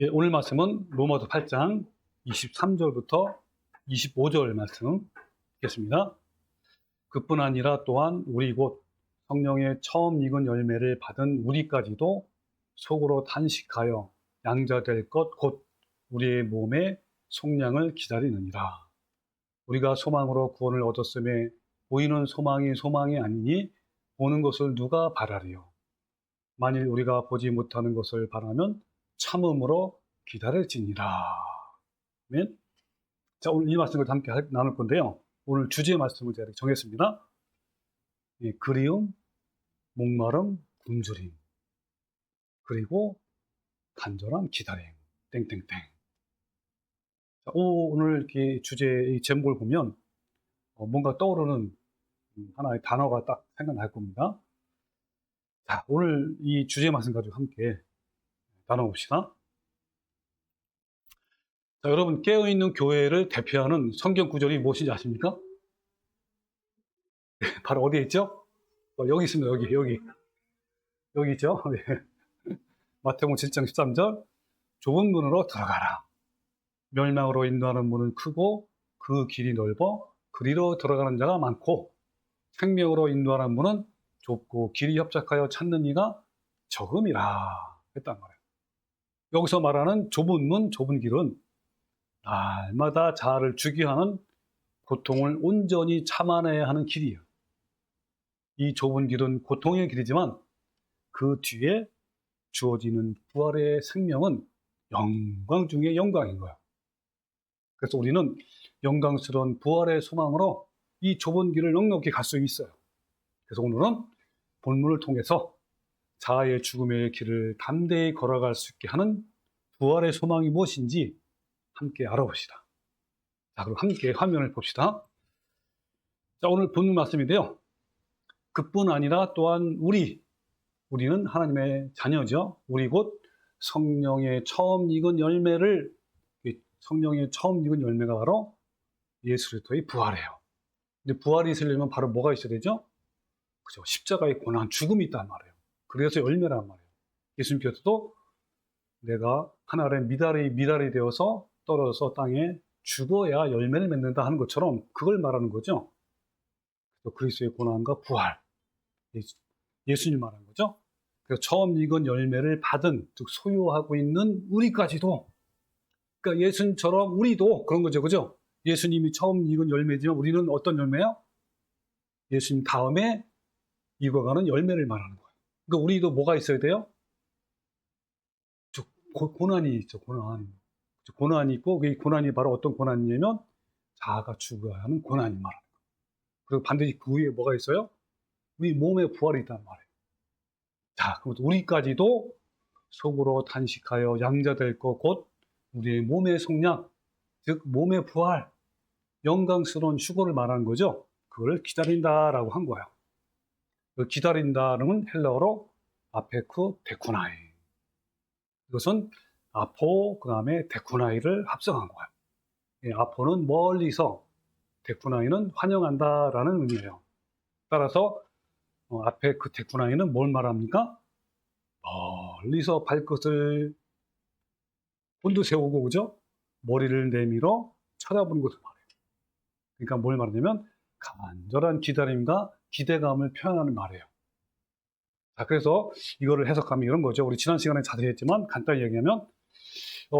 예, 오늘 말씀은 로마서 8장 23절부터 25절 말씀 읽겠습니다. 그뿐 아니라 또한 우리 곧 성령의 처음 익은 열매를 받은 우리까지도 속으로 탄식하여 양자될 것 곧 우리의 몸의 속량을 기다리느니라. 우리가 소망으로 구원을 얻었음에 보이는 소망이 아니니 보는 것을 누가 바라리요. 만일 우리가 보지 못하는 것을 바라면 참음으로 기다릴지니라. 아멘. 자, 오늘 이 말씀을 함께 나눌 건데요. 오늘 주제 말씀을 제가 정했습니다. 예, 그리움, 목마름, 굶주림, 그리고 간절한 기다림. 땡땡땡. 자, 오늘 이렇게 주제의 제목을 보면 뭔가 떠오르는 하나의 단어가 딱 생각날 겁니다. 자, 오늘 이 주제 말씀 가지고 함께 나눠봅시다. 자, 여러분, 깨어있는 교회를 대표하는 성경 구절이 무엇인지 아십니까? 네, 바로 어디에 있죠? 여기 있습니다. 여기 있죠? 네. 마태복음 7장 13절. 좁은 문으로 들어가라. 멸망으로 인도하는 문은 크고 그 길이 넓어 그리로 들어가는 자가 많고 생명으로 인도하는 문은 좁고 길이 협착하여 찾는 이가 적음이라 했단 말이에요. 여기서 말하는 좁은 문, 좁은 길은 날마다 자아를 죽게 하는 고통을 온전히 참아내야 하는 길이에요. 이 좁은 길은 고통의 길이지만 그 뒤에 주어지는 부활의 생명은 영광 중에 영광인 거예요. 그래서 우리는 영광스러운 부활의 소망으로 이 좁은 길을 넉넉히 갈 수 있어요. 그래서 오늘은 본문을 통해서 자아의 죽음의 길을 담대히 걸어갈 수 있게 하는 부활의 소망이 무엇인지 함께 알아봅시다. 자, 그럼 함께 화면을 봅시다. 자, 오늘 본문 말씀인데요. 그뿐 아니라 또한 우리는 하나님의 자녀죠. 우리 곧 성령의 처음 익은 열매가 바로 예수 그리스도의 부활이에요. 근데 부활이 있으려면 바로 뭐가 있어야 되죠? 그죠? 십자가의 고난, 죽음이 있단 말이에요. 그래서 열매란 말이에요. 예수님께서도 내가 하나님의 미달이 되어서 떨어져서 땅에 죽어야 열매를 맺는다 하는 것처럼 그걸 말하는 거죠. 그리스도의 고난과 부활, 예수님 말하는 거죠. 그래서 처음 익은 열매를 받은, 즉 소유하고 있는 우리까지도, 그러니까 예수님처럼 우리도 그런 거죠, 그죠? 예수님이 처음 익은 열매지만 우리는 어떤 열매요? 예수님 다음에 익어가는 열매를 말하는 거예요. 그러니까 우리도 뭐가 있어야 돼요? 고난이 있죠, 고난. 고난이 있고, 그 고난이 바로 어떤 고난이냐면 자아가 죽어야 하는 고난이 말하는 거예요. 그리고 반드시 그 위에 뭐가 있어요? 우리 몸에 부활이 있단 말이에요. 자, 그럼 우리까지도 속으로 탄식하여 양자될 것 곧 우리의 몸의 속량, 즉 몸의 부활, 영광스러운 휴거를 말하는 거죠. 그걸 기다린다라고 한 거예요. 그 기다린다는 헬라어로 아페쿠 데쿠나이. 이것은 아포 그 다음에 데쿠나이를 합성한 거예요. 예, 아포는 멀리서, 데쿠나이는 환영한다라는 의미예요. 따라서 앞에 그 데쿠나이는 뭘 말합니까? 멀리서 발끝을 곤두세우고, 그죠? 머리를 내밀어 쳐다보는 것을 말해요. 그러니까 뭘 말하냐면 간절한 기다림과 기대감을 표현하는 말이에요. 자, 그래서 이거를 해석하면 이런 거죠. 우리 지난 시간에 자세히 했지만 간단히 얘기하면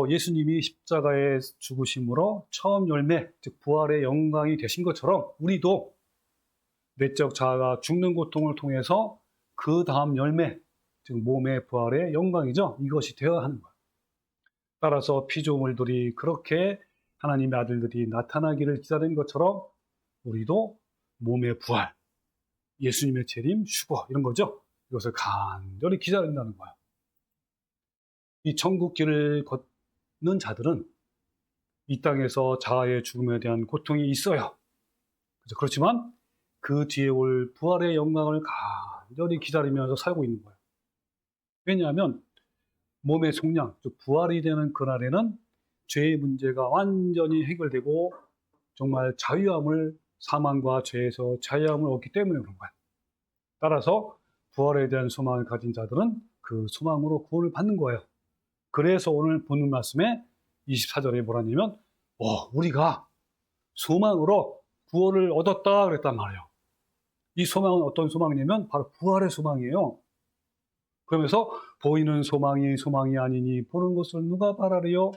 예수님이 십자가의 죽으심으로 처음 열매, 즉 부활의 영광이 되신 것처럼 우리도 내적 자아가 죽는 고통을 통해서 그 다음 열매, 즉 몸의 부활의 영광이죠. 이것이 되어야 하는 거예요. 따라서 피조물들이 그렇게 하나님의 아들들이 나타나기를 기다린 것처럼 우리도 몸의 부활, 예수님의 재림, 휴거 이런 거죠. 이것을 간절히 기다린다는 거예요. 이 천국 길을 걷는 자들은 이 땅에서 자아의 죽음에 대한 고통이 있어요. 그렇지만 그 뒤에 올 부활의 영광을 간절히 기다리면서 살고 있는 거예요. 왜냐하면 몸의 속량, 즉 부활이 되는 그날에는 죄의 문제가 완전히 해결되고 정말 사망과 죄에서 자유함을 얻기 때문에 그런 거예요. 따라서 부활에 대한 소망을 가진 자들은 그 소망으로 구원을 받는 거예요. 그래서 오늘 본문 말씀에 24절에 뭐라냐면 우리가 소망으로 구원을 얻었다 그랬단 말이에요. 이 소망은 어떤 소망이냐면 바로 부활의 소망이에요. 그러면서 보이는 소망이 소망이 아니니 보는 것을 누가 바라리요?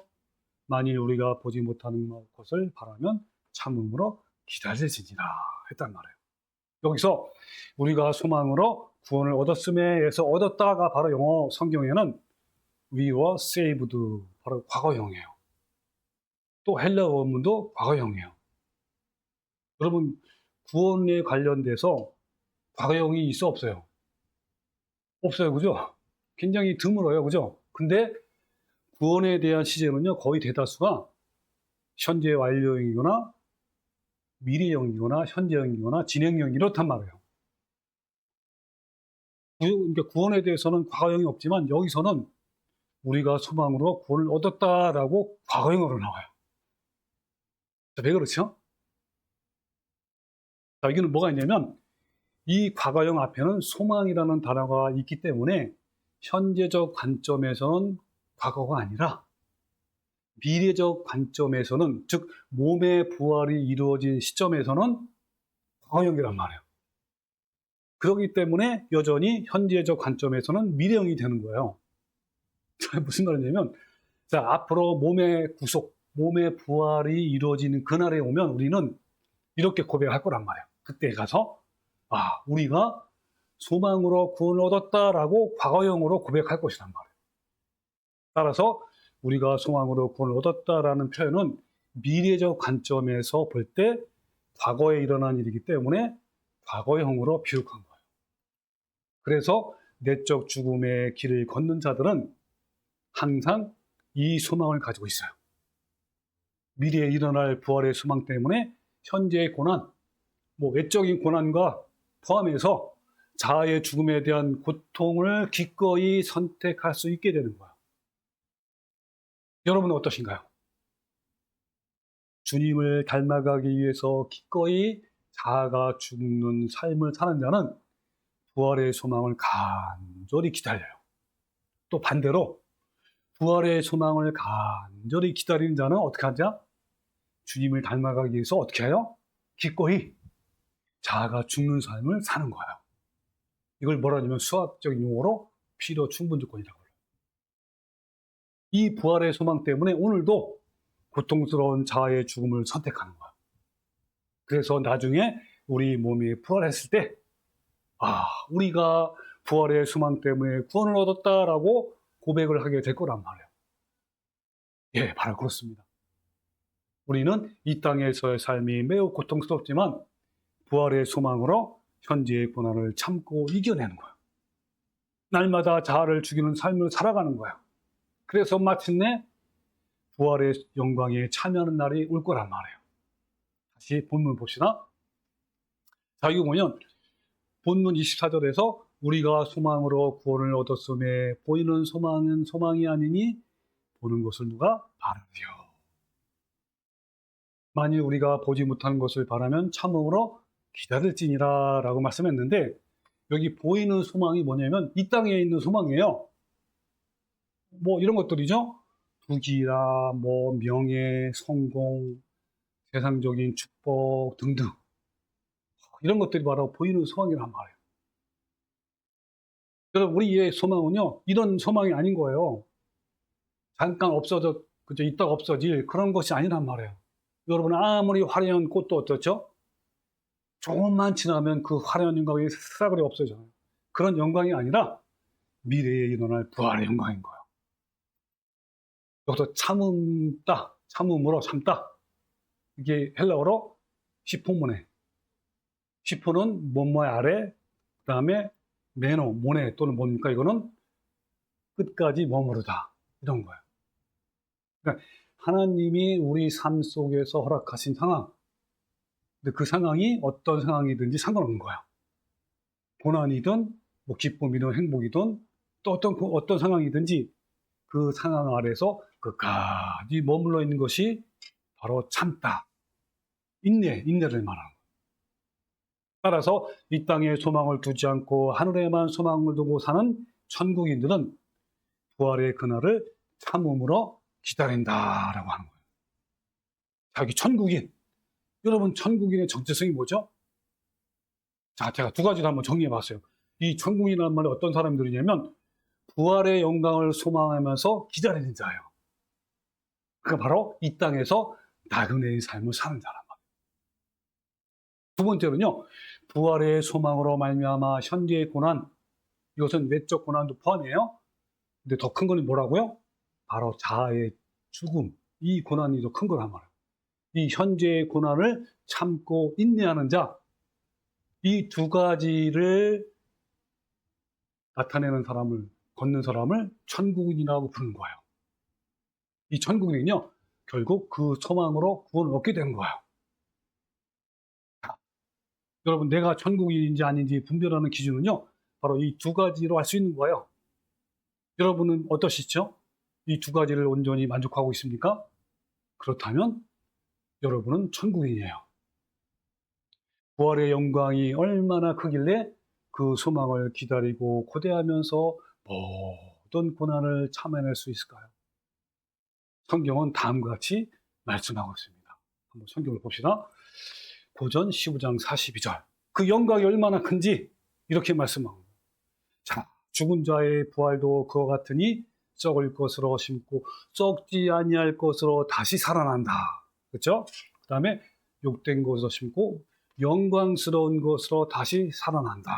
만일 우리가 보지 못하는 것을 바라면 참음으로 기다릴지니라 했단 말이에요. 여기서 우리가 소망으로 구원을 얻었음에에서 얻었다가 바로 영어 성경에는 we were saved, 바로 과거형이에요. 또 헬라 원문도 과거형이에요. 여러분, 구원에 관련돼서 과거형이 있어 없어요? 없어요, 그죠? 굉장히 드물어요, 그죠? 근데 구원에 대한 시제는요, 거의 대다수가 현재 완료형이거나 미래형이거나 현재형이거나 진행형 이렇단 말이에요. 그러니까 구원에 대해서는 과거형이 없지만 여기서는 우리가 소망으로 구원을 얻었다라고 과거형으로 나와요. 자, 왜 그렇죠? 자, 여기는 뭐가 있냐면 이 과거형 앞에는 소망이라는 단어가 있기 때문에 현재적 관점에서는 과거가 아니라 미래적 관점에서는, 즉 몸의 부활이 이루어진 시점에서는 과거형이란 말이에요. 그렇기 때문에 여전히 현재적 관점에서는 미래형이 되는 거예요. 무슨 말이냐면, 자, 앞으로 몸의 구속, 몸의 부활이 이루어지는 그날에 오면 우리는 이렇게 고백할 거란 말이에요. 그때 가서 우리가 소망으로 구원을 얻었다라고 과거형으로 고백할 것이란 말이에요. 따라서 우리가 소망으로 구원을 얻었다라는 표현은 미래적 관점에서 볼 때 과거에 일어난 일이기 때문에 과거형으로 비룩한 거예요. 그래서 내적 죽음의 길을 걷는 자들은 항상 이 소망을 가지고 있어요. 미래에 일어날 부활의 소망 때문에 현재의 고난, 외적인 고난과 포함해서 자아의 죽음에 대한 고통을 기꺼이 선택할 수 있게 되는 거예요. 여러분은 어떠신가요? 주님을 닮아가기 위해서 기꺼이 자아가 죽는 삶을 사는 자는 부활의 소망을 간절히 기다려요. 또 반대로 부활의 소망을 간절히 기다리는 자는 어떻게 하냐? 주님을 닮아가기 위해서 어떻게 해요? 기꺼이 자아가 죽는 삶을 사는 거예요. 이걸 뭐라 하냐면 수학적인 용어로 필요 충분 조건이라고 해요. 이 부활의 소망 때문에 오늘도 고통스러운 자아의 죽음을 선택하는 거예요. 그래서 나중에 우리 몸이 부활했을 때 우리가 부활의 소망 때문에 구원을 얻었다라고 고백을 하게 될 거란 말이에요. 예, 바로 그렇습니다. 우리는 이 땅에서의 삶이 매우 고통스럽지만 부활의 소망으로 현재의 고난을 참고 이겨내는 거예요. 날마다 자아를 죽이는 삶을 살아가는 거예요. 그래서 마침내 부활의 영광에 참여하는 날이 올 거란 말이에요. 다시 본문 봅시다. 자, 이거 보면 본문 24절에서 우리가 소망으로 구원을 얻었음에 보이는 소망은 소망이 아니니 보는 것을 누가 바라리요. 만일 우리가 보지 못하는 것을 바라면 참음으로 기다릴지니라 라고 말씀했는데, 여기 보이는 소망이 뭐냐면 이 땅에 있는 소망이에요. 이런 것들이죠. 부귀라, 명예, 성공, 세상적인 축복 등등, 이런 것들이 바로 보이는 소망이란 말이에요. 여러분, 우리의 소망은요, 이런 소망이 아닌 거예요. 잠깐 그죠? 있다가 없어질 그런 것이 아니란 말이에요. 여러분, 아무리 화려한 꽃도 어떻죠? 조금만 지나면 그 화려한 영광이 싸그리 없어져요. 그런 영광이 아니라 미래에 일어날 부활의 영광인 거예요. 여기서 참음으로 참다. 이게 헬라어로 시포모네. 시포는 뭐뭐의 아래, 그 다음에 메노, 모네 또는 뭡니까? 이거는 끝까지 머무르다. 이런 거예요. 그러니까 하나님이 우리 삶 속에서 허락하신 상황, 근데 그 상황이 어떤 상황이든지 상관없는 거예요. 고난이든 기쁨이든 행복이든 또 어떤 상황이든지 그 상황 아래서 끝까지 머물러 있는 것이 바로 참다. 인내를 말하는 거예요. 따라서 이 땅에 소망을 두지 않고 하늘에만 소망을 두고 사는 천국인들은 부활의 그날을 참음으로 기다린다라고 하는 거예요. 자기 천국인. 여러분, 천국인의 정체성이 뭐죠? 자, 제가 두 가지를 한번 정리해 봤어요. 이 천국인이라는 말이 어떤 사람들이냐면 부활의 영광을 소망하면서 기다리는 자예요. 그러니까 바로 이 땅에서 나그네의 삶을 사는 자란 말이에요. 두 번째로는요, 부활의 소망으로 말미암아 현재의 고난, 이것은 외적 고난도 포함이에요. 근데 더 큰 거는 뭐라고요? 바로 자아의 죽음, 이 고난이 더 큰 거란 말이에요. 이 현재의 고난을 참고 인내하는 자, 이 두 가지를 나타내는 사람을, 걷는 사람을 천국인이라고 부르는 거예요. 이 천국인은요, 결국 그 소망으로 구원을 얻게 되는 거예요. 자, 여러분, 내가 천국인인지 아닌지 분별하는 기준은요, 바로 이 두 가지로 할 수 있는 거예요. 여러분은 어떠시죠? 이 두 가지를 온전히 만족하고 있습니까? 그렇다면 여러분은 천국인이에요. 부활의 영광이 얼마나 크길래 그 소망을 기다리고 고대하면서 모든 고난을 참아낼 수 있을까요? 성경은 다음과 같이 말씀하고 있습니다. 한번 성경을 봅시다. 고전 15장 42절. 그 영광이 얼마나 큰지 이렇게 말씀하고, 자, 죽은 자의 부활도 그와 같으니 썩을 것으로 심고 썩지 아니할 것으로 다시 살아난다. 그렇죠? 그 다음에 욕된 것으로 심고 영광스러운 것으로 다시 살아난다.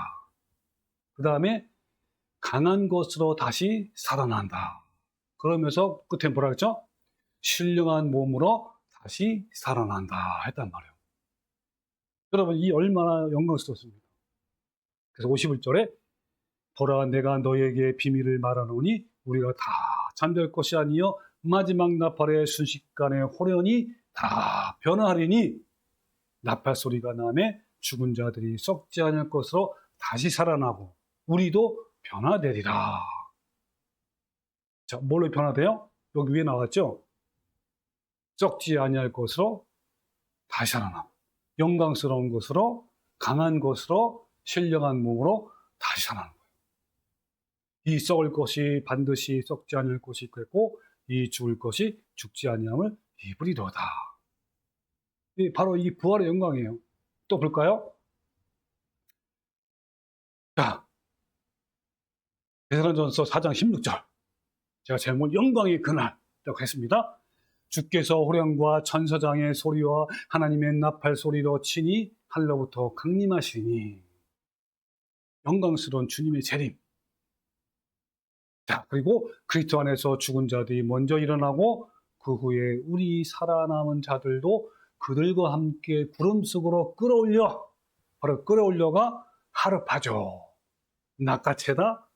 그 다음에 강한 것으로 다시 살아난다. 그러면서 끝에 뭐라 그랬죠? 신령한 몸으로 다시 살아난다 했단 말이에요. 여러분, 이 얼마나 영광스럽습니까? 그래서 51절에 보라, 내가 너에게 비밀을 말하노니 우리가 다 잠들 것이 아니여 마지막 나팔의 순식간에 호련히 다 변화하리니 나팔 소리가 나매 죽은 자들이 썩지 않을 것으로 다시 살아나고 우리도 변화되리라. 자, 뭘로 변화돼요? 여기 위에 나왔죠? 썩지 아니할 것으로 다시 살아나고 영광스러운 것으로, 강한 것으로, 신령한 몸으로 다시 살아나는 거예요. 이 썩을 것이 반드시 썩지 않을 것이 있겠고 이 죽을 것이 죽지 아니함을 입으리로다. 바로 이 부활의 영광이에요. 또 볼까요? 자, 데살로니가전서 4장 16절. 제가 제목을 영광의 그날이라고 했습니다. 주께서 호령과 천사장의 소리와 하나님의 나팔 소리로 친히 하늘로부터 강림하시니, 영광스러운 주님의 재림. 자, 그리고 그리스도 안에서 죽은 자들이 먼저 일어나고 그 후에 우리 살아남은 자들도 그들과 함께 구름 속으로 끌어올려, 바로 끌어올려가 하르파죠. 낚아채다.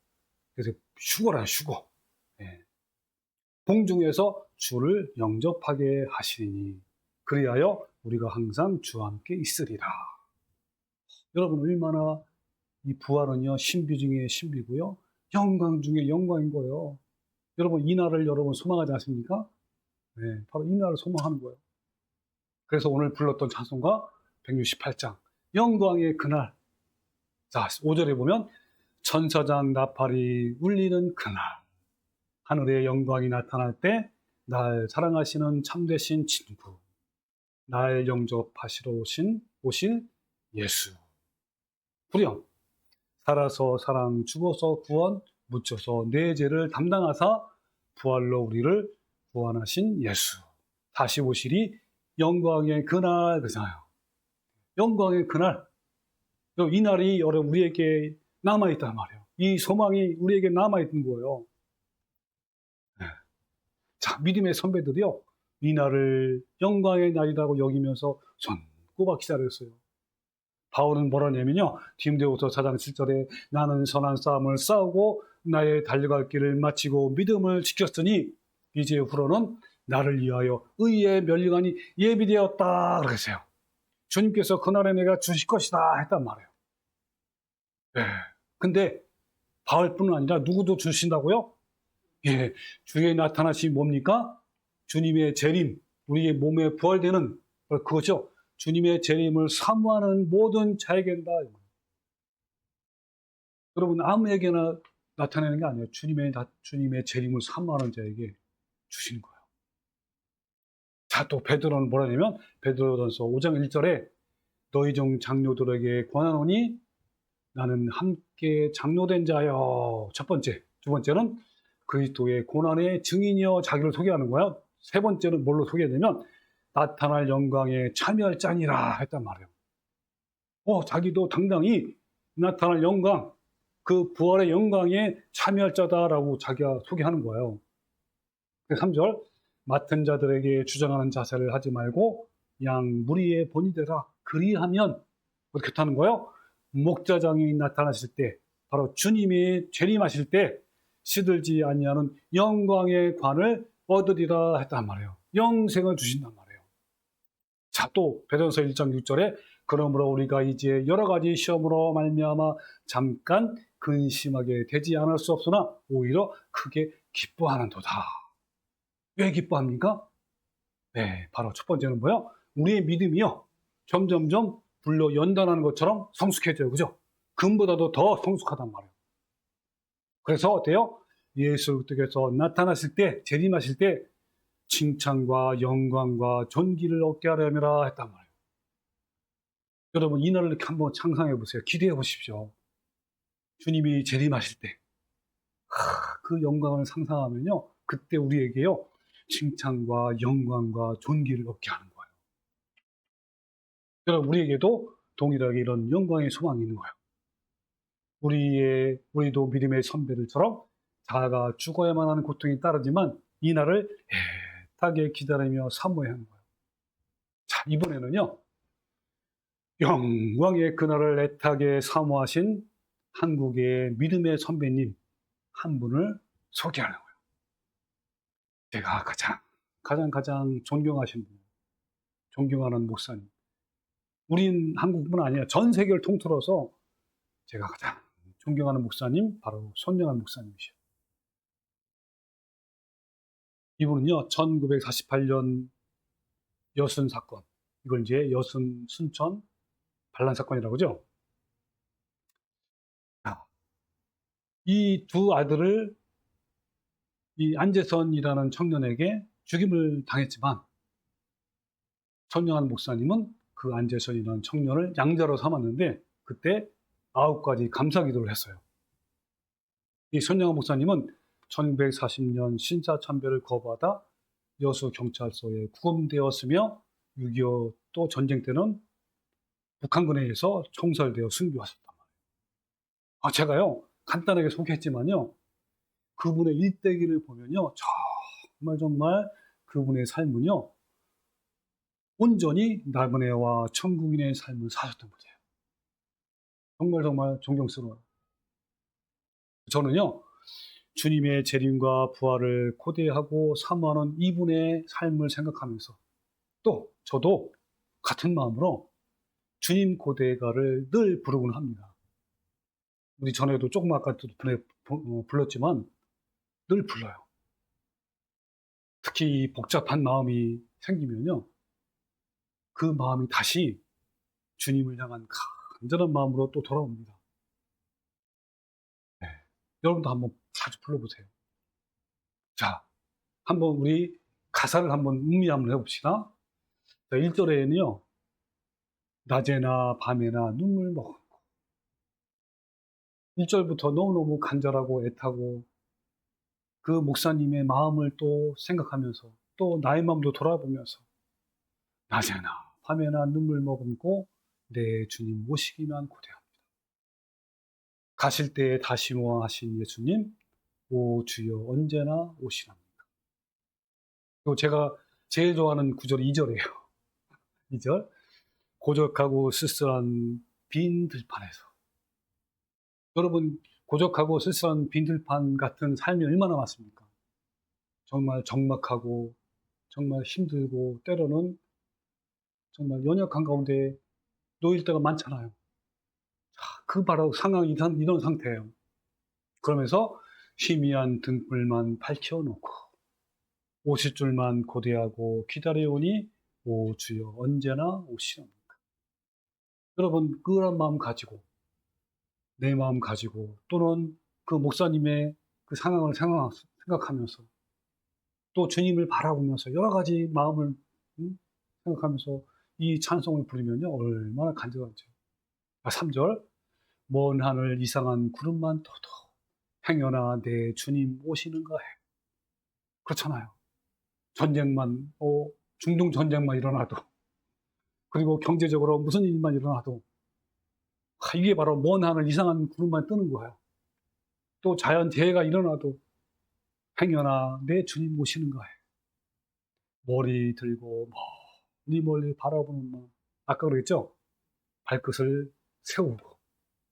그래서 휴거라, 휴거. 예. 공중에서 주를 영접하게 하시니 그리하여 우리가 항상 주와 함께 있으리라. 여러분, 얼마나 이 부활은요, 신비 중에 신비고요, 영광 중에 영광인 거예요. 여러분, 이 날을 여러분 소망하지 않습니까? 네, 바로 이 날을 소망하는 거예요. 그래서 오늘 불렀던 찬송가 168장 영광의 그날. 자, 5절에 보면 천사장 나팔이 울리는 그날, 하늘의 영광이 나타날 때 날 사랑하시는 참되신 친구, 날 영접하시러 오실 예수. 불영, 살아서 사랑, 죽어서 구원, 묻혀서 내 죄를 담당하사 부활로 우리를 구원하신 예수. 다시 오시리 영광의 그날, 그잖아요. 영광의 그날. 이 날이 여러분 우리에게 남아있단 말이에요. 이 소망이 우리에게 남아있는 거예요. 네. 자, 믿음의 선배들이요, 이 날을 영광의 날이라고 여기면서 손꼽아 기다렸어요. 바울은 뭐라냐면요, 디모데후서 4장 7절에 나는 선한 싸움을 싸우고 나의 달려갈 길을 마치고 믿음을 지켰으니 이제 후로는 나를 위하여 의의 면류관이 예비되었다 그랬어요. 주님께서 그날에 내가 주실 것이다 했단 말이에요. 네. 근데 바울뿐만 아니라 누구도 주신다고요? 예, 주의 나타나심이 뭡니까? 주님의 재림, 우리의 몸에 부활되는 그거죠. 주님의 재림을 사모하는 모든 자에게다. 여러분, 아무에게나 나타내는 게 아니에요. 주님의 재림을 사모하는 자에게 주시는 거예요. 자, 또 베드로는 뭐라냐면 베드로전서 5장 1절에 너희 중 장로들에게 권하노니 나는 함께 장로된 자여. 첫 번째. 두 번째는 그리스도의 고난의 증인이여 자기를 소개하는 거야. 세 번째는 뭘로 소개되면 나타날 영광에 참여할 자니라 했단 말이에요. 자기도 당당히 나타날 영광, 그 부활의 영광에 참여할 자다라고 자기가 소개하는 거예요. 3절 맡은 자들에게 주장하는 자세를 하지 말고 양 무리의 본이 되라. 그리하면 어떻게 하는 거예요? 목자장이 나타나실 때, 바로 주님이 재림하실 때 시들지 아니하는 영광의 관을 얻으리라 했단 말이에요. 영생을 주신단 말이에요. 자, 또 베드로전서 1장 6절에 그러므로 우리가 이제 여러 가지 시험으로 말미암아 잠깐 근심하게 되지 않을 수 없으나 오히려 크게 기뻐하는도다. 왜 기뻐합니까? 네, 바로 첫 번째는 뭐예요? 우리의 믿음이요, 점점점 불로 연단하는 것처럼 성숙해져요. 그죠? 금보다도 더 성숙하단 말이에요. 그래서 어때요? 예수 그리스도께서 나타나실 때, 재림하실 때 칭찬과 영광과 존귀를 얻게 하려니라 했단 말이에요. 여러분, 이 날을 이렇게 한번 상상해 보세요. 기대해 보십시오. 주님이 재림하실 때 그 영광을 상상하면요, 그때 우리에게요 칭찬과 영광과 존귀를 얻게 하는 거예요. 여러분, 우리에게도 동일하게 이런 영광의 소망이 있는 거예요. 우리도 믿음의 선배들처럼 자아가 죽어야만 하는 고통이 따르지만 이 날을 애타게 기다리며 사모해야 하는 거예요. 자, 이번에는요, 영광의 그날을 애타게 사모하신 한국의 믿음의 선배님 한 분을 소개하는 거예요. 제가 가장 존경하신 분, 존경하는 목사님. 우린 한국뿐 아니라 전 세계를 통틀어서 제가 가장 존경하는 목사님, 바로 손영환 목사님이시죠. 이분은요, 1948년 여순 사건, 이걸 이제 여순 순천 반란 사건이라고 하죠. 이 두 아들을 이 안재선이라는 청년에게 죽임을 당했지만 손영환 목사님은 그 안재선이라는 청년을 양자로 삼았는데 그때 9가지 감사 기도를 했어요. 이 손영환 목사님은 1940년 신사참배를 거부하다 여수 경찰서에 구금되었으며 6.25 또 전쟁 때는 북한군에 의해서 총살되어 순교하셨단 말이에요. 제가요 간단하게 소개했지만요, 그분의 일대기를 보면요, 정말 그분의 삶은요 온전히 나그네와 천국인의 삶을 사셨던 분이에요. 정말 존경스러워요. 저는요, 주님의 재림과 부활을 고대하고 사모하는 이분의 삶을 생각하면서 또 저도 같은 마음으로 주님 고대가를 늘 부르곤 합니다. 우리 전에도 조금 아까 불렀지만 늘 불러요. 특히 이 복잡한 마음이 생기면요, 그 마음이 다시 주님을 향한 간절한 마음으로 또 돌아옵니다. 네. 여러분도 한번 자주 불러보세요. 자, 한번 우리 가사를 한번 음미 한번 해봅시다. 1절에는요, 낮에나 밤에나 눈물 머금고, 1절부터 너무너무 간절하고 애타고 그 목사님의 마음을 또 생각하면서 또 나의 마음도 돌아보면서 낮에나 밤에나 눈물 머금고 내 주님 오시기만 고대합니다. 가실 때에 다시 모아하신 예수님, 오 주여 언제나 오시랍니다. 그리고 제가 제일 좋아하는 구절이 2절이에요. 2절. 고적하고 쓸쓸한 빈 들판에서. 여러분, 고적하고 쓸쓸한 빈 들판 같은 삶이 얼마나 많습니까? 정말 적막하고 정말 힘들고 때로는 정말 연약한 가운데 놓일 때가 많잖아요. 그 바로 상황이 이런 상태예요. 그러면서 희미한 등불만 밝혀놓고 오실 줄만 고대하고 기다려오니 오 주여 언제나 오시옵니까? 여러분, 그런 마음 가지고 내 마음 가지고 또는 그 목사님의 그 상황을 생각하면서 또 주님을 바라보면서 여러 가지 마음을 생각하면서 이 찬송을 부르면요, 얼마나 간절한지. 3절, 먼 하늘 이상한 구름만 떠도 행여나 내 주님 오시는가 해. 그렇잖아요. 전쟁만, 중동 전쟁만 일어나도, 그리고 경제적으로 무슨 일만 일어나도, 이게 바로 먼 하늘 이상한 구름만 뜨는 거예요. 또 자연재해가 일어나도 행여나 내 주님 오시는가 해. 머리 들고 멀리 멀리 바라보는 마음. 아까 그랬죠? 발끝을 세우고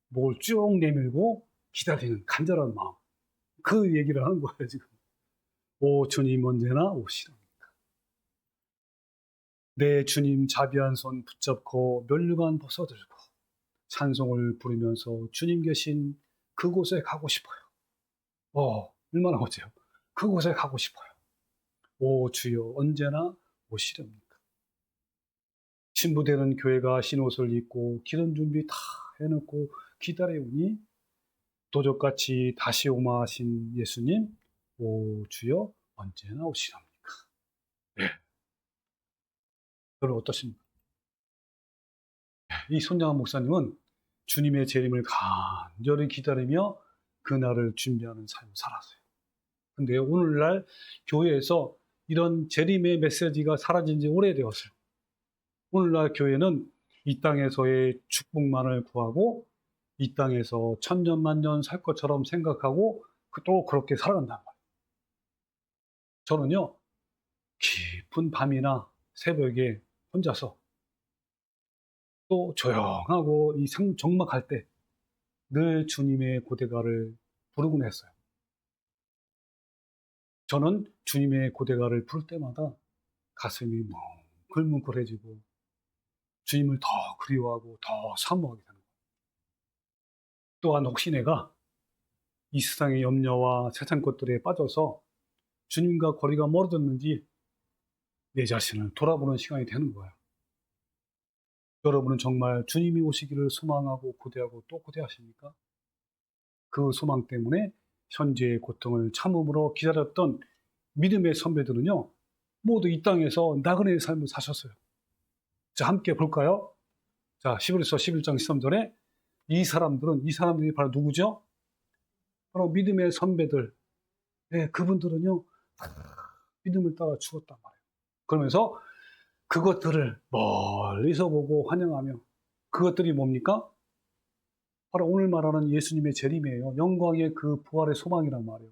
목을 쭉 내밀고 기다리는 간절한 마음. 그 얘기를 하는 거예요, 지금. 오 주님 언제나 오시렵니까? 내 주님 자비한 손 붙잡고 면류관 벗어들고 찬송을 부르면서 주님 계신 그곳에 가고 싶어요. 얼마나 어째요? 그곳에 가고 싶어요. 오 주여 언제나 오시렵니까? 신부되는 교회가 흰옷을 입고 기름 준비 다 해놓고 기다려오니 도적같이 다시 오마 하신 예수님, 오 주여 언제나 오시렵니까? 네. 여러분 어떠십니까? 이 손양한 목사님은 주님의 재림을 간절히 기다리며 그날을 준비하는 삶을 살았어요. 근데 오늘날 교회에서 이런 재림의 메시지가 사라진 지 오래되었어요. 오늘날 교회는 이 땅에서의 축복만을 구하고 이 땅에서 천년만년 살 것처럼 생각하고 또 그렇게 살아간단 말이에요. 저는요, 깊은 밤이나 새벽에 혼자서 또 조용하고 이 적막할 때 늘 주님의 고대가를 부르곤 했어요. 저는 주님의 고대가를 부를 때마다 가슴이 뭉클뭉클해지고 주님을 더 그리워하고 더 사모하게 되는 거예요. 또한 혹시 내가 이 세상의 염려와 세상 것들에 빠져서 주님과 거리가 멀어졌는지 내 자신을 돌아보는 시간이 되는 거예요. 여러분은 정말 주님이 오시기를 소망하고 고대하고 또 고대하십니까? 그 소망 때문에 현재의 고통을 참음으로 기다렸던 믿음의 선배들은요, 모두 이 땅에서 나그네의 삶을 사셨어요. 자, 함께 볼까요? 자, 히브리서 11장 13절에 이 사람들이 바로 누구죠? 바로 믿음의 선배들. 네, 그분들은요, 믿음을 따라 죽었단 말이에요. 그러면서 그것들을 멀리서 보고 환영하며, 그것들이 뭡니까? 바로 오늘 말하는 예수님의 재림이에요. 영광의 그 부활의 소망이란 말이에요.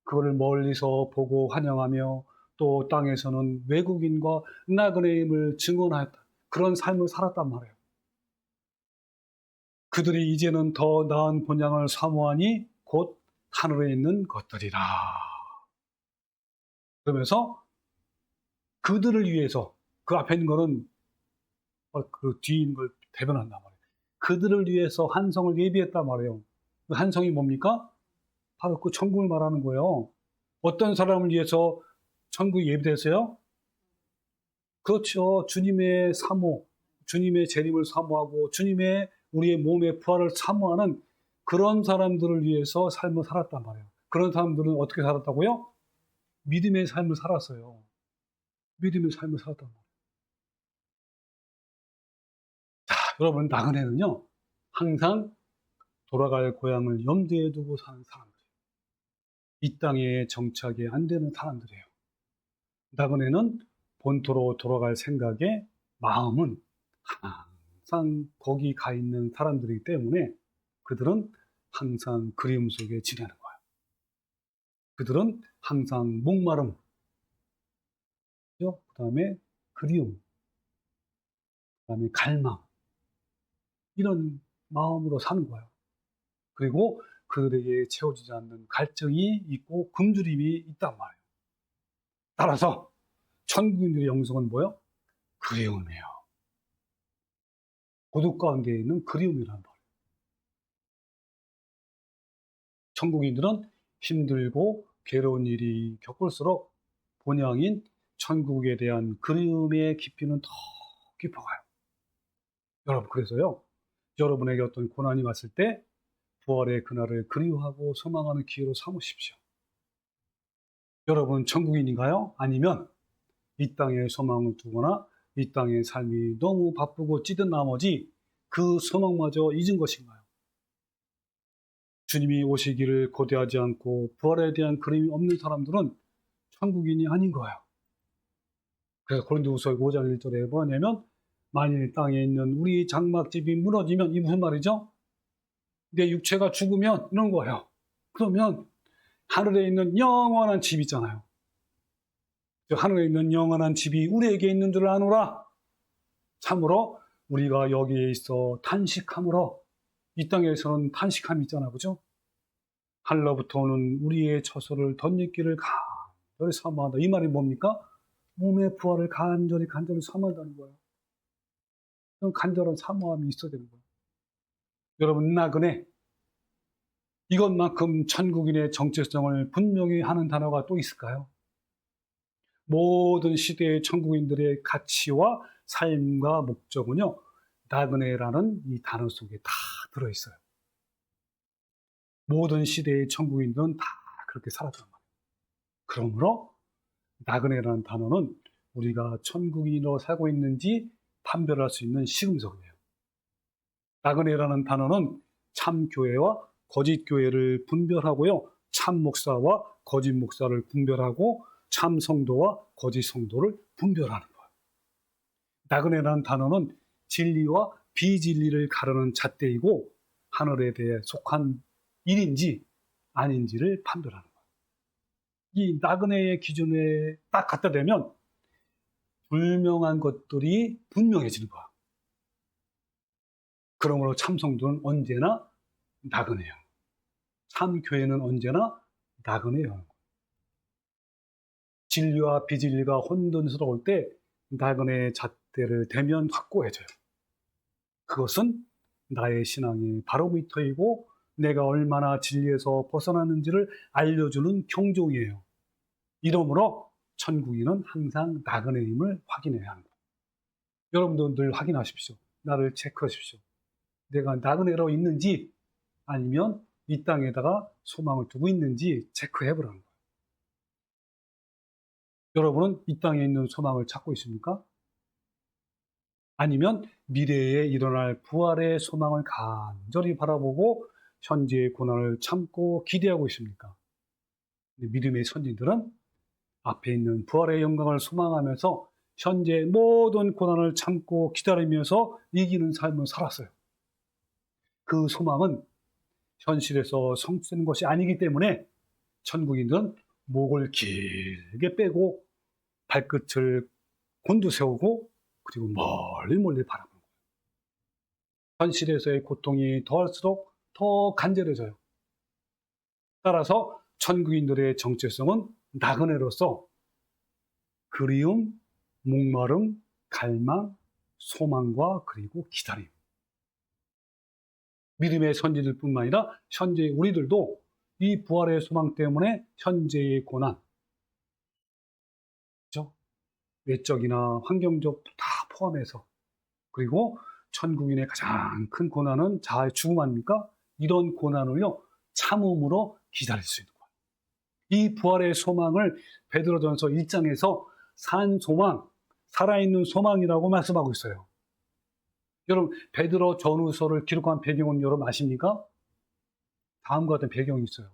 그거를 멀리서 보고 환영하며 또 땅에서는 외국인과 나그네임을 증언하였다. 그런 삶을 살았단 말이에요. 그들이 이제는 더 나은 본향을 사모하니 곧 하늘에 있는 것들이라. 그러면서 그들을 위해서, 그 앞에 있는 거는 그 뒤에 있는 걸 대변한단 말이에요. 그들을 위해서 한성을 예비했단 말이에요. 그 한성이 뭡니까? 바로 그 천국을 말하는 거예요. 어떤 사람을 위해서 천국이 예비됐어요? 그렇죠. 주님의 사모, 주님의 재림을 사모하고 주님의 우리의 몸의 부활을 사모하는 그런 사람들을 위해서 삶을 살았단 말이에요. 그런 사람들은 어떻게 살았다고요? 믿음의 삶을 살았어요. 믿음의 삶을 살았단 말이에요. 자, 여러분, 나그네는요, 항상 돌아갈 고향을 염두에 두고 사는 사람들이에요. 이 땅에 정착이 안 되는 사람들이에요. 나그네는 본토로 돌아갈 생각에 마음은 항상 거기 가 있는 사람들이기 때문에 그들은 항상 그리움 속에 지내는 거예요. 그들은 항상 목마름, 그 다음에 그리움, 그 다음에 갈망, 이런 마음으로 사는 거예요. 그리고 그들에게 채워지지 않는 갈증이 있고 굶주림이 있단 말이에요. 따라서 천국인들의 영성은 뭐예요? 그리움이에요. 고독 가운데 있는 그리움이란 말이에요. 천국인들은 힘들고 괴로운 일이 겪을수록 본향인 천국에 대한 그리움의 깊이는 더 깊어가요. 여러분, 그래서요, 여러분에게 어떤 고난이 왔을 때 부활의 그날을 그리워하고 소망하는 기회로 삼으십시오. 여러분 천국인인가요? 아니면 이 땅에 소망을 두거나 이 땅의 삶이 너무 바쁘고 찌든 나머지 그 소망마저 잊은 것인가요? 주님이 오시기를 고대하지 않고 부활에 대한 그림이 없는 사람들은 천국인이 아닌 거예요. 그래서 고린도후서 5장 1절에 뭐냐면 만일 땅에 있는 우리 장막집이 무너지면, 이 무슨 말이죠? 내 육체가 죽으면 이런 거예요. 그러면 하늘에 있는 영원한 집 있잖아요. 하늘에 있는 영원한 집이 우리에게 있는 줄 아노라. 참으로 우리가 여기에 있어 탄식함으로, 이 땅에서는 탄식함이 있잖아, 그죠? 하늘로부터 오는 우리의 처소를 덧입기를 간절히 사모한다. 이 말이 뭡니까? 몸의 부활을 간절히 사모한다는 거예요. 그런 간절한 사모함이 있어야 되는 거예요. 여러분, 나그네, 이것만큼 천국인의 정체성을 분명히 하는 단어가 또 있을까요? 모든 시대의 천국인들의 가치와 삶과 목적은요, 나그네라는 이 단어 속에 다 들어있어요. 모든 시대의 천국인들은 다 그렇게 살았단 말이에요. 그러므로 나그네라는 단어는 우리가 천국인으로 살고 있는지 판별할 수 있는 시금석이에요. 나그네라는 단어는 참 교회와 거짓 교회를 분별하고요, 참 목사와 거짓 목사를 분별하고 참 성도와 거짓 성도를 분별하는 거예요. 나그네라는 단어는 진리와 비진리를 가르는 잣대이고 하늘에 대해 속한 일인지 아닌지를 판별하는 거예요. 이 나그네의 기준에 딱 갖다 대면 불명한 것들이 분명해지는 거야. 그러므로 참 성도는 언제나 나그네요. 참 교회는 언제나 나그네요. 진리와 비진리가 혼돈스러울 때 나그네의 잣대를 대면 확고해져요. 그것은 나의 신앙의 바로미터이고 내가 얼마나 진리에서 벗어났는지를 알려주는 경종이에요. 이러므로 천국인은 항상 나그네임을 확인해야 하는 거예요. 여러분도 늘 확인하십시오. 나를 체크하십시오. 내가 나그네로 있는지 아니면 이 땅에다가 소망을 두고 있는지 체크해보라는 거예요. 여러분은 이 땅에 있는 소망을 찾고 있습니까? 아니면 미래에 일어날 부활의 소망을 간절히 바라보고 현재의 고난을 참고 기대하고 있습니까? 믿음의 선진들은 앞에 있는 부활의 영광을 소망하면서 현재 모든 고난을 참고 기다리면서 이기는 삶을 살았어요. 그 소망은 현실에서 성취되는 것이 아니기 때문에 천국인들은 목을 길게 빼고 발끝을 곤두세우고 그리고 멀리 바라보는 거예요. 현실에서의 고통이 더할수록 더 간절해져요. 따라서 천국인들의 정체성은 나그네로서 그리움, 목마름, 갈망, 소망과 그리고 기다림. 믿음의 선지들 뿐만 아니라 현재의 우리들도 이 부활의 소망 때문에 현재의 고난, 그렇죠? 외적이나 환경적 다 포함해서, 그리고 천국인의 가장 큰 고난은 자아의 죽음 아닙니까? 이런 고난을요, 참음으로 기다릴 수 있는 거예요. 이 부활의 소망을 베드로전서 1장에서 산 소망, 살아있는 소망이라고 말씀하고 있어요. 여러분, 베드로 전후서를 기록한 배경은 여러분 아십니까? 다음과 같은 배경이 있어요.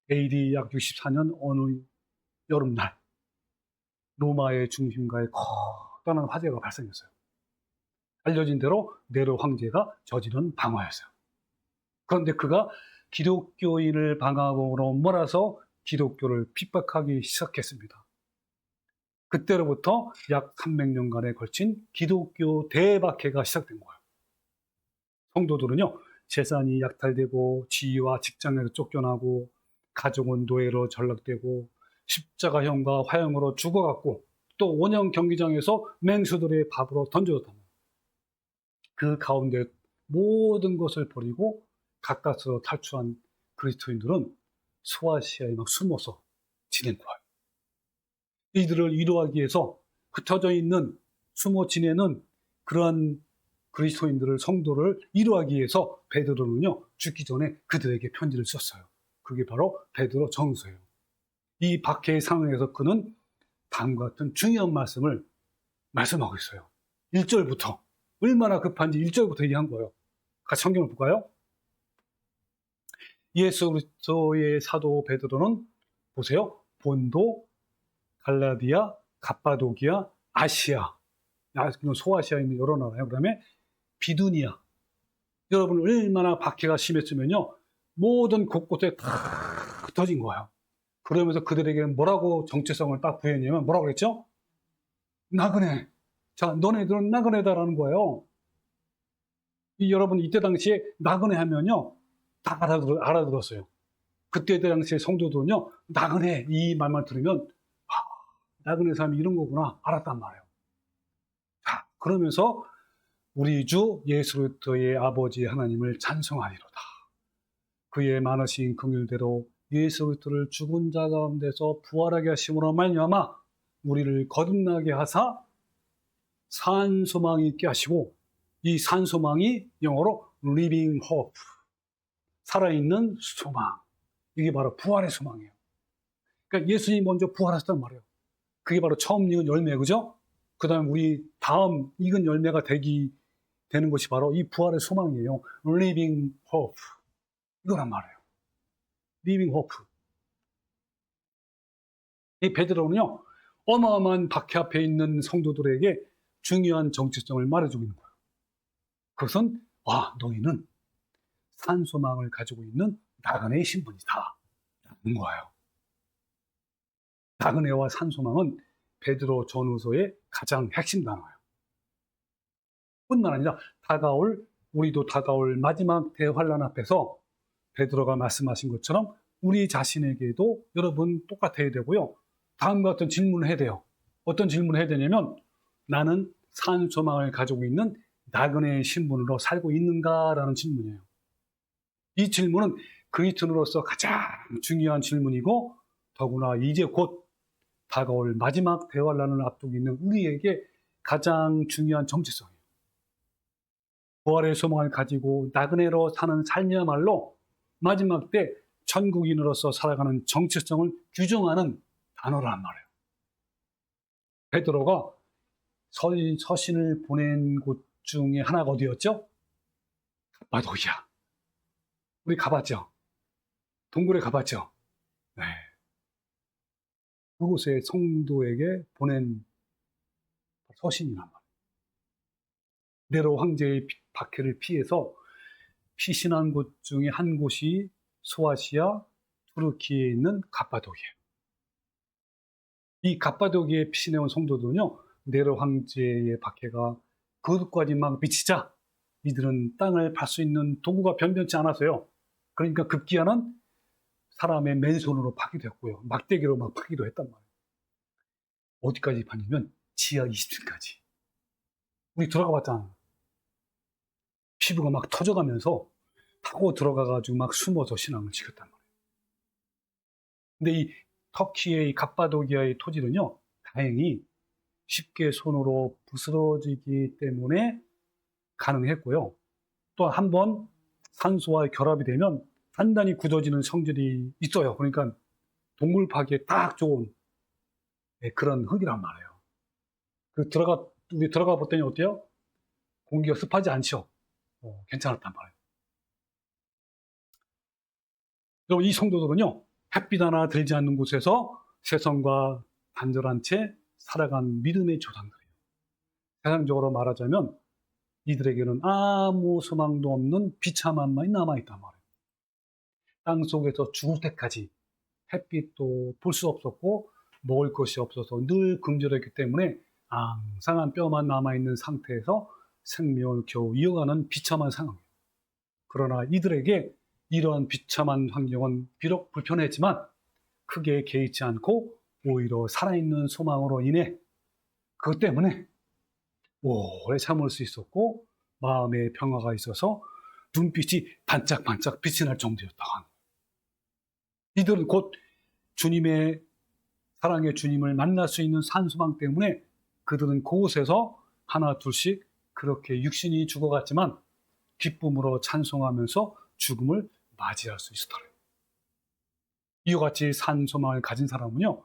AD 약 64년 어느 여름날 로마의 중심가에 커다란 화재가 발생했어요. 알려진 대로 네로 황제가 저지른 방화였어요. 그런데 그가 기독교인을 방화범으로 몰아서 기독교를 핍박하기 시작했습니다. 그때로부터 약 300년간에 걸친 기독교 대박해가 시작된 거예요. 성도들은요, 재산이 약탈되고 지위와 직장에서 쫓겨나고 가족은 노예로 전락되고 십자가형과 화형으로 죽어갔고 또 원형 경기장에서 맹수들의 밥으로 던져졌다. 그 가운데 모든 것을 버리고 가까스로 탈출한 그리스도인들은 소아시아에 막 숨어서 지낸 거예요. 이들을 위로하기 위해서 흩어져 있는 숨어 지내는 그러한 그리스도인들을, 성도를 위로하기 위해서 베드로는요, 죽기 전에 그들에게 편지를 썼어요. 그게 바로 베드로 전서예요. 이 박해의 상황에서 그는 다음과 같은 중요한 말씀을 말씀하고 있어요. 1절부터. 얼마나 급한지 1절부터 얘기한 거예요. 같이 성경을 볼까요? 예수 그리스도의 사도 베드로는 보세요. 본도, 갈라디아, 갑바도기아, 아시아, 소아시아에 있는 여러 나라예요. 그 다음에 비두니아. 여러분 얼마나 박해가 심했으면요, 모든 곳곳에 다 흩어진 거예요. 그러면서 그들에게는 뭐라고 정체성을 딱 부여했냐면 뭐라고 그랬죠? 나그네. 자, 너네들은 나그네다라는 거예요. 여러분 이때 당시에 나그네 하면요, 다 알아들었어요. 그때 당시에 성도들은요, 나그네 이 말만 들으면 나그네 사람이 이런 거구나 알았단 말이에요. 자, 그러면서 우리 주 예수 그리스도의 아버지 하나님을 찬송하리로다. 그의 많으신 긍휼대로 예수 그리스도를 죽은 자 가운데서 부활하게 하심으로 말미암아 우리를 거듭나게 하사 산 소망이 있게 하시고, 이 산 소망이 영어로 living hope, 살아있는 소망. 이게 바로 부활의 소망이에요. 그러니까 예수님이 먼저 부활하셨단 말이에요. 그게 바로 처음 익은 열매, 그죠? 그 다음에 우리 다음 익은 열매가 되는 것이 바로 이 부활의 소망이에요. living hope. 이거란 말이에요. living hope. 이 베드로는요, 어마어마한 박해 앞에 있는 성도들에게 중요한 정체성을 말해주고 있는 거예요. 그것은, 너희는 산 소망을 가지고 있는 나그네의 신분이다 라는 거예요. 나그네와 산 소망은 베드로 전후서의 가장 핵심 단어예요. 뿐만 아니라 우리도 다가올 마지막 대환란 앞에서 베드로가 말씀하신 것처럼 우리 자신에게도 여러분 똑같아야 되고요. 다음과 같은 질문을 해야 돼요. 어떤 질문을 해야 되냐면, 나는 산 소망을 가지고 있는 나그네의 신분으로 살고 있는가라는 질문이에요. 이 질문은 그리스도인으로서 가장 중요한 질문이고, 더구나 이제 곧 다가올 마지막 대환란을 앞두고 있는 우리에게 가장 중요한 정체성이에요. 부활의 소망을 가지고 나그네로 사는 삶이야말로 마지막 때 천국인으로서 살아가는 정체성을 규정하는 단어란 말이에요. 베드로가 서신을 보낸 곳 중에 하나가 어디였죠? 갑바도기야. 우리 가봤죠? 동굴에 가봤죠? 네. 그곳에 성도에게 보낸 서신이란 말이에요. 네로 황제의 박해를 피해서 피신한 곳 중에 한 곳이 소아시아 투르키에 있는 갑바도기예요. 이 갑바도기에 피신해온 성도들은요, 네로 황제의 박해가 그곳까지 막 미치자 이들은 땅을 밟 수 있는 도구가 변변치 않았어요. 그러니까 급기야는 사람의 맨손으로 파기도 했고요, 막대기로 막 파기도 했단 말이에요. 어디까지 파냐면 지하 20층까지. 우리 들어가 봤잖아. 피부가 막 터져가면서 타고 들어가가지고 막 숨어서 신앙을 지켰단 말이에요. 근데 이 터키의 이 갑바도기아의 토지는요, 다행히 쉽게 손으로 부스러지기 때문에 가능했고요. 또 한 번 산소와 결합이 되면 단단히 굳어지는 성질이 있어요. 그러니까 동굴 파기에 딱 좋은 그런 흙이란 말이에요. 우리 들어가 봤더니 어때요? 공기가 습하지 않죠? 괜찮았단 말이에요. 여러분, 이 성도들은요, 햇빛 하나 들지 않는 곳에서 세상과 단절한 채 살아간 믿음의 조상들이에요. 세상적으로 말하자면 이들에게는 아무 소망도 없는 비참함만이 남아있단 말이에요. 땅 속에서 죽을 때까지 햇빛도 볼 수 없었고 먹을 것이 없어서 늘 굶주렸기 때문에 앙상한 뼈만 남아있는 상태에서 생명을 겨우 이어가는 비참한 상황이에요. 그러나 이들에게 이러한 비참한 환경은 비록 불편했지만 크게 개의치 않고 오히려 살아있는 소망으로 인해 그것 때문에 오래 참을 수 있었고 마음의 평화가 있어서 눈빛이 반짝반짝 빛이 날 정도였다고 하는 거예요. 이들은 곧 주님의 사랑의 주님을 만날 수 있는 산소망 때문에 그들은 그곳에서 하나 둘씩 그렇게 육신이 죽어갔지만 기쁨으로 찬송하면서 죽음을 맞이할 수 있었더래요. 이와 같이 산 소망을 가진 사람은요,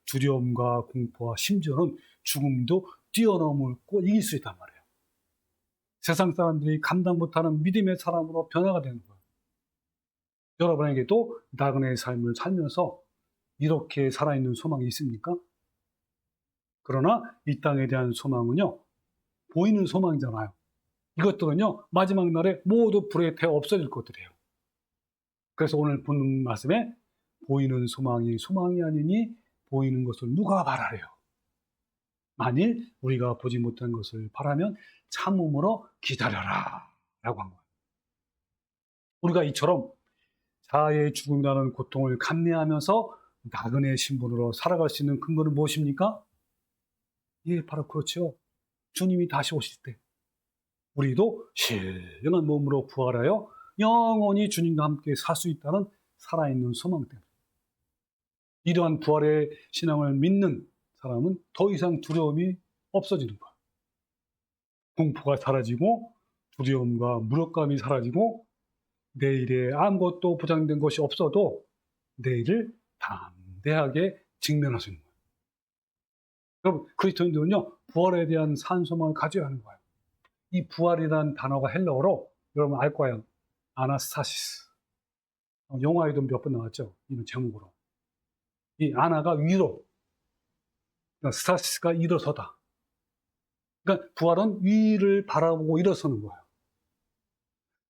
두려움과 공포와 심지어는 죽음도 뛰어넘고 이길 수 있단 말이에요. 세상 사람들이 감당 못하는 믿음의 사람으로 변화가 되는 거예요. 여러분에게도 나그네의 삶을 살면서 이렇게 살아있는 소망이 있습니까? 그러나 이 땅에 대한 소망은요, 보이는 소망이잖아요. 이것들은요, 마지막 날에 모두 불에 태워 없어질 것들이에요. 그래서 오늘 본 말씀에 보이는 소망이 소망이 아니니 보이는 것을 누가 바라래요? 만일 우리가 보지 못한 것을 바라면 참음으로 기다려라 라고 한 거예요. 우리가 이처럼 자아의 죽음이라는 고통을 감내하면서 나그네 신분으로 살아갈 수 있는 근거는 무엇입니까? 예, 바로 그렇죠. 주님이 다시 오실 때 우리도 신령한 몸으로 부활하여 영원히 주님과 함께 살 수 있다는 살아있는 소망 때문에, 이러한 부활의 신앙을 믿는 사람은 더 이상 두려움이 없어지는 거예요. 공포가 사라지고 두려움과 무력감이 사라지고 내일에 아무것도 보장된 것이 없어도 내일을 담대하게 직면할 수 있는 거예요. 여러분, 그리스도인들은요, 부활에 대한 산소망을 가져야 하는 거예요. 이 부활이라는 단어가 헬라어로 여러분 알 거예요. 아나스타시스. 영화에도 몇 번 나왔죠. 이런 제목으로. 이 아나가 위로, 스타시스가 일어서다. 그러니까 부활은 위를 바라보고 일어서는 거예요.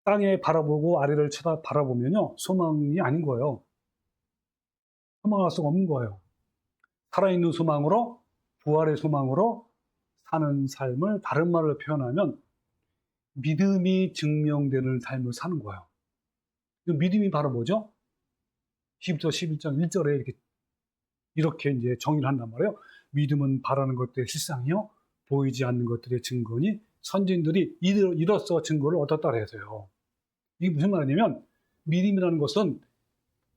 땅에 바라보고 아래를 쳐다 바라보면요, 소망이 아닌 거예요. 소망할 수가 없는 거예요. 살아있는 소망으로, 부활의 소망으로 사는 삶을 다른 말로 표현하면 믿음이 증명되는 삶을 사는 거예요. 믿음이 바로 뭐죠? 히브리서 11장 1절에 이렇게 이제 정의를 한단 말이에요. 믿음은 바라는 것들의 실상이요, 보이지 않는 것들의 증거니 선진들이 이로써 증거를 얻었다 해서요. 이게 무슨 말이냐면, 믿음이라는 것은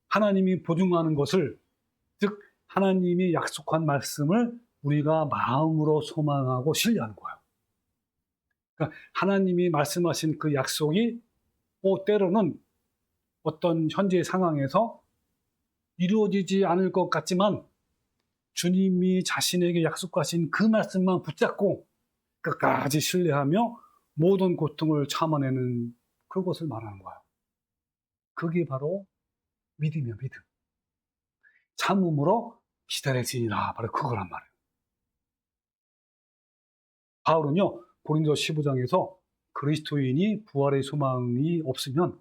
하나님이 보증하는 것을, 즉 하나님이 약속한 말씀을 우리가 마음으로 소망하고 신뢰하는 거예요. 그러니까 하나님이 말씀하신 그 약속이 때로는 어떤 현재 상황에서 이루어지지 않을 것 같지만 주님이 자신에게 약속하신 그 말씀만 붙잡고 끝까지 신뢰하며 모든 고통을 참아내는 그것을 말하는 거예요. 그게 바로 믿음이야, 믿음. 참음으로 기다릴지니라, 바로 그거란 말이에요. 바울은요, 고린도 15장에서 그리스도인이 부활의 소망이 없으면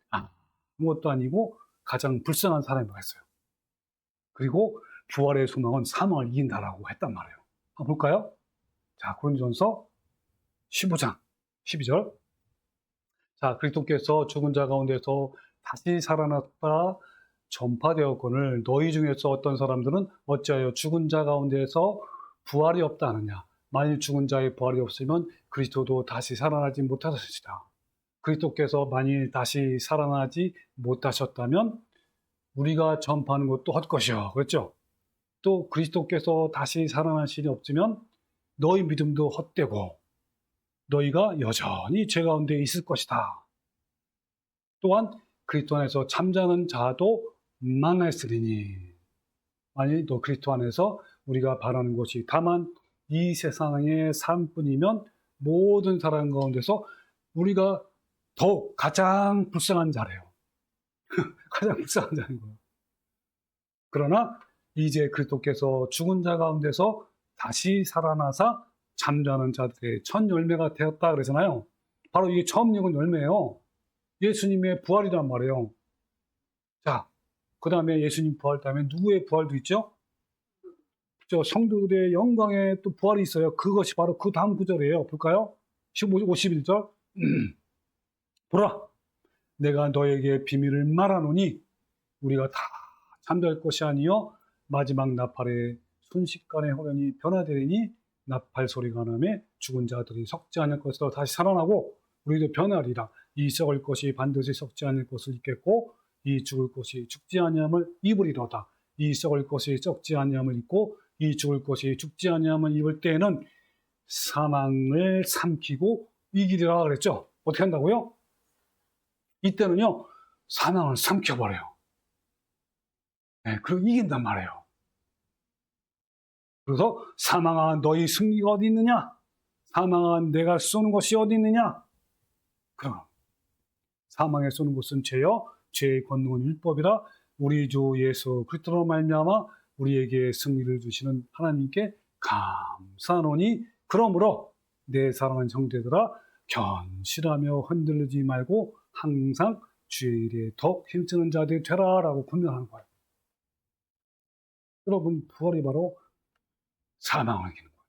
아무것도 아니고 가장 불쌍한 사람이라고 했어요. 그리고 부활의 소망은 사망을 이긴다라고 했단 말이에요. 한번 볼까요? 자, 고린도전서 15장 12절. 자, 그리스도께서 죽은 자 가운데서 다시 살아났다 전파되었거늘 너희 중에서 어떤 사람들은 어찌하여 죽은 자 가운데서 부활이 없다 하느냐. 만일 죽은 자의 부활이 없으면 그리스도도 다시 살아나지 못하셨으리라. 그리스도께서 만일 다시 살아나지 못하셨다면 우리가 전파하는 것도 헛것이요. 그렇죠? 또 그리스도께서 다시 살아나실 일이 없으면 너희 믿음도 헛되고 너희가 여전히 죄 가운데 있을 것이다. 또한 그리스도 안에서 잠자는 자도 망했으리니, 만일 너 그리스도 안에서 우리가 바라는 것이 다만 이 세상의 삶뿐이면 모든 사람 가운데서 우리가 더욱 가장 불쌍한 자래요. 가장 불쌍한 자인 거예요. 그러나 이제 그리스도께서 죽은 자 가운데서 다시 살아나사 잠자는 자들의 첫 열매가 되었다 그러잖아요. 바로 이게 처음 읽은 열매예요. 예수님의 부활이란 말이에요. 자, 그 다음에 예수님 부활 다음에 누구의 부활도 있죠? 저 성도들의 영광의 또 부활이 있어요. 그것이 바로 그 다음 구절이에요. 볼까요? 51절. 보라, 내가 너에게 비밀을 말하노니 우리가 다 잠잘 것이 아니요 마지막 나팔에 순식간에 호련히 변화되리니 나팔 소리가 나매 죽은 자들이 썩지 않을 것으로 다시 살아나고 우리도 변하리라. 이 썩을 것이 반드시 썩지 않을 것을 입겠고 이 죽을 것이 죽지 아니함을 입으리로다. 이 썩을 것이 썩지 아니함을 입고 이 죽을 것이 죽지 아니함을 입을 때에는 사망을 삼키고 이기리라 그랬죠. 어떻게 한다고요? 이때는요, 사망을 삼켜버려요. 네, 그리고 이긴단 말이에요. 그래서 사망아 너희 승리가 어디 있느냐? 사망아 내가 쏘는 것이 어디 있느냐? 그럼 사망에 쏘는 것은 죄요, 죄의 권능은 율법이라 우리 주 예수 그리스도로 말미암아 우리에게 승리를 주시는 하나님께 감사하노니 그러므로 내 사랑하는 형제들아 견실하며 흔들리지 말고 항상 주의 일에 더욱 힘쓰는 자들이 되라라고 권면하는 거예요. 여러분 부활이 바로 사망을 이기는 거예요.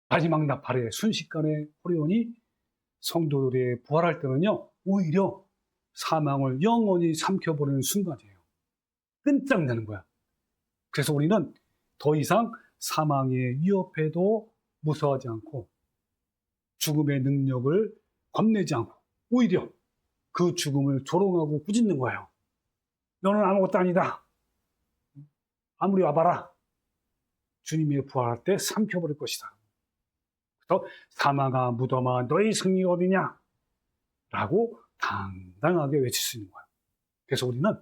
마지막 나팔에 순식간에 호련히 성도들이 부활할 때는요 오히려 사망을 영원히 삼켜버리는 순간이에요. 끈짝내는 거야. 그래서 우리는 더 이상 사망의 위협에도 무서워하지 않고 죽음의 능력을 겁내지 않고 오히려 그 죽음을 조롱하고 꾸짖는 거예요. 너는 아무것도 아니다. 아무리 와봐라. 주님이 부활할 때 삼켜버릴 것이다. 그래서 사망아 무덤아 너희 승리가 어디냐? 라고 당당하게 외칠 수 있는 거예요. 그래서 우리는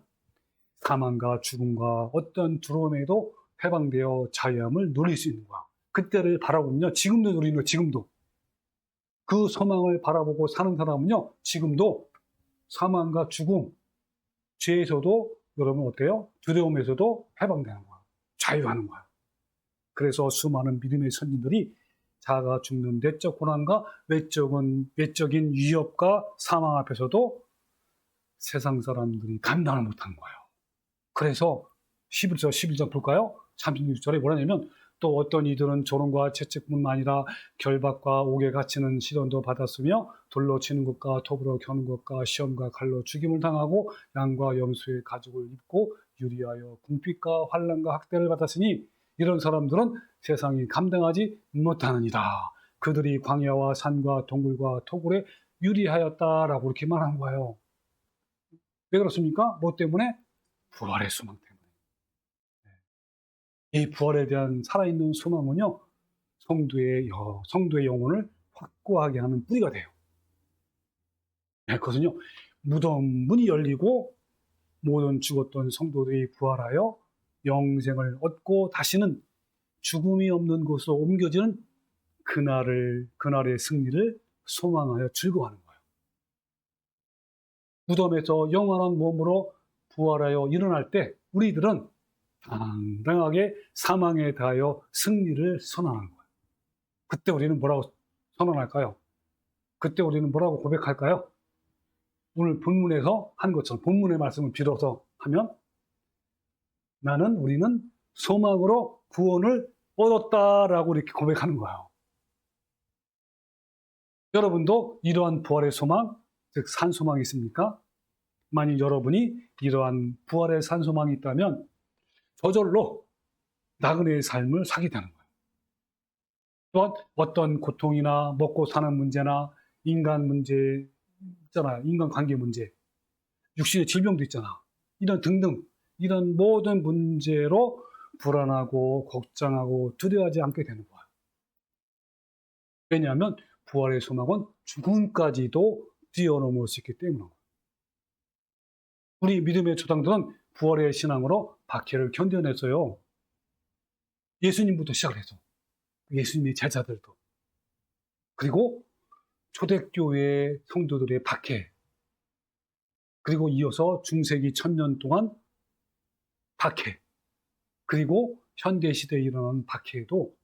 사망과 죽음과 어떤 두려움에도 해방되어 자유함을 누릴 수 있는 거야. 그때를 바라보면요. 지금도 누리는 거예요. 지금도. 그 소망을 바라보고 사는 사람은요. 지금도 사망과 죽음, 죄에서도 여러분 어때요? 두려움에서도 해방되는 거야. 자유하는 거야. 그래서 수많은 믿음의 선진들이 자아가 죽는 내적 고난과 외적인 위협과 사망 앞에서도 세상 사람들이 감당을 못하는 거예요. 그래서 11절, 11절 볼까요? 36절에 뭐라냐면 또 어떤 이들은 조롱과 채찍뿐만 아니라 결박과 옥에 갇히는 시련도 받았으며 돌로 치는 것과 톱으로 겨누는 것과 시험과 칼로 죽임을 당하고 양과 염소의 가죽을 입고 유리하여 궁핍과 환난과 학대를 받았으니 이런 사람들은 세상이 감당하지 못하느니라. 그들이 광야와 산과 동굴과 토굴에 유리하였다라고 이렇게 말한 거예요. 왜 그렇습니까? 뭐 때문에? 부활의 소망 때문에. 이 부활에 대한 살아있는 소망은요, 성도의 영혼을 확고하게 하는 뿌리가 돼요. 그것은요, 무덤 문이 열리고 모든 죽었던 성도들이 부활하여 영생을 얻고 다시는 죽음이 없는 곳으로 옮겨지는 그날의 승리를 소망하여 즐거워하는 거예요. 무덤에서 영원한 몸으로 부활하여 일어날 때 우리들은 당당하게 사망에 대하여 승리를 선언하는 거예요. 그때 우리는 뭐라고 선언할까요? 그때 우리는 뭐라고 고백할까요? 오늘 본문에서 한 것처럼 본문의 말씀을 빌어서 하면 우리는 소망으로 구원을 얻었다라고 이렇게 고백하는 거예요. 여러분도 이러한 부활의 소망, 즉 산소망이 있습니까? 만약 여러분이 이러한 부활의 산소망이 있다면 저절로 나그네의 삶을 사게 되는 거예요. 또한 어떤 고통이나 먹고 사는 문제나 인간 문제 있잖아요. 인간관계 문제, 육신의 질병도 있잖아. 이런 등등 이런 모든 문제로 불안하고 걱정하고 두려워하지 않게 되는 거야. 왜냐하면 부활의 소망은 죽음까지도 뛰어넘을 수 있기 때문인 거야. 우리 믿음의 조상들은 부활의 신앙으로 박해를 견뎌냈어요. 예수님부터 시작을 해서 예수님의 제자들도, 그리고 초대교회 성도들의 박해, 그리고 이어서 중세기 1000년 동안 박해, 그리고 현대시대에 일어나는 박해에도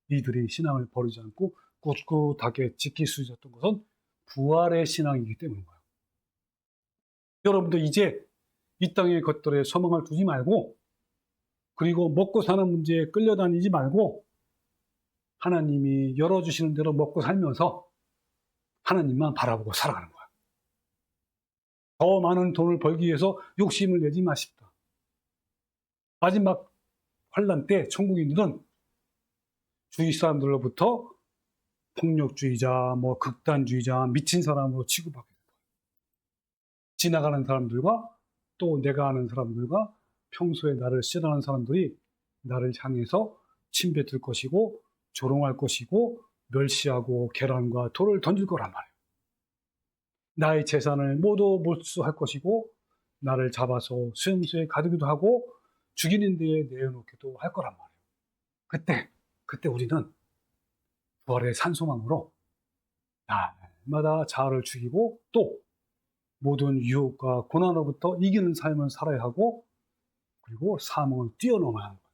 이들이 신앙을 버리지 않고 꿋꿋하게 지킬 수 있었던 것은 부활의 신앙이기 때문인 거예요. 여러분도 이제 이 땅의 것들에 소망을 두지 말고, 그리고 먹고 사는 문제에 끌려다니지 말고 하나님이 열어주시는 대로 먹고 살면서 하나님만 바라보고 살아가는 거예요. 더 많은 돈을 벌기 위해서 욕심을 내지 마십시다. 마지막 환난 때 천국인들은 주위 사람들로부터 폭력주의자, 극단주의자, 미친 사람으로 취급하게 돼요. 지나가는 사람들과 또 내가 아는 사람들과 평소에 나를 싫어하는 사람들이 나를 향해서 침뱉을 것이고 조롱할 것이고 멸시하고 계란과 돌을 던질 거란 말이에요. 나의 재산을 모두 몰수할 것이고 나를 잡아서 수용소에 가두기도 하고 죽이는 데에 내어놓기도 할 거란 말이에요. 그때 우리는 부활의 산소망으로 날마다 자아를 죽이고 또 모든 유혹과 고난으로부터 이기는 삶을 살아야 하고 그리고 사망을 뛰어넘어야 하는 거예요.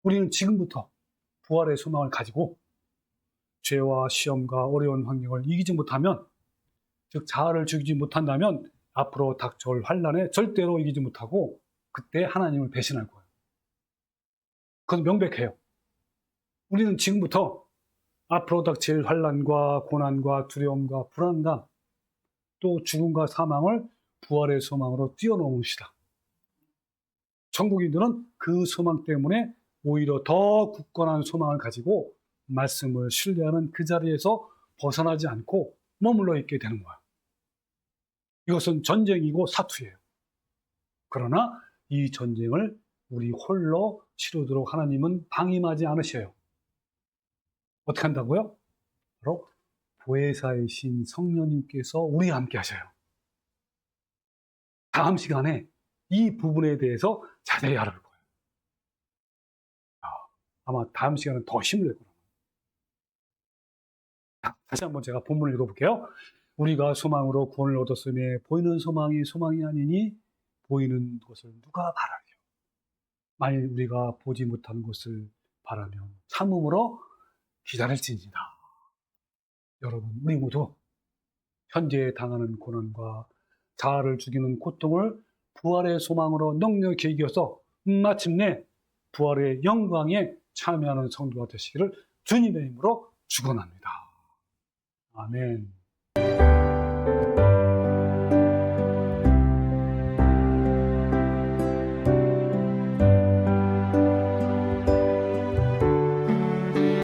우리는 지금부터 부활의 소망을 가지고 죄와 시험과 어려운 환경을 이기지 못하면, 즉 자아를 죽이지 못한다면 앞으로 닥쳐올 환난에 절대로 이기지 못하고 그때 하나님을 배신할 거예요. 그건 명백해요. 우리는 지금부터 앞으로 닥칠 환난과 고난과 두려움과 불안감 또 죽음과 사망을 부활의 소망으로 뛰어넘읍시다. 천국인들은 그 소망 때문에 오히려 더 굳건한 소망을 가지고 말씀을 신뢰하는 그 자리에서 벗어나지 않고 머물러 있게 되는 거예요. 이것은 전쟁이고 사투예요. 그러나 이 전쟁을 우리 홀로 치르도록 하나님은 방임하지 않으셔요. 어떻게 한다고요? 바로 보혜사이신 성령님께서 우리와 함께 하셔요. 다음 시간에 이 부분에 대해서 자세히 알아볼 거예요. 아마 다음 시간은 더 힘을 낼 거예요. 다시 한번 제가 본문을 읽어볼게요. 우리가 소망으로 구원을 얻었으며 보이는 소망이 소망이 아니니 보이는 것을 누가 바라리요. 만일 우리가 보지 못한 것을 바라면 참음으로 기다릴지니라. 여러분, 우리 모두 현재 당하는 고난과 자아를 죽이는 고통을 부활의 소망으로 넉넉히 이겨서 마침내 부활의 영광에 참여하는 성도가 되시기를 주님의 이름으로 축원합니다. 아멘.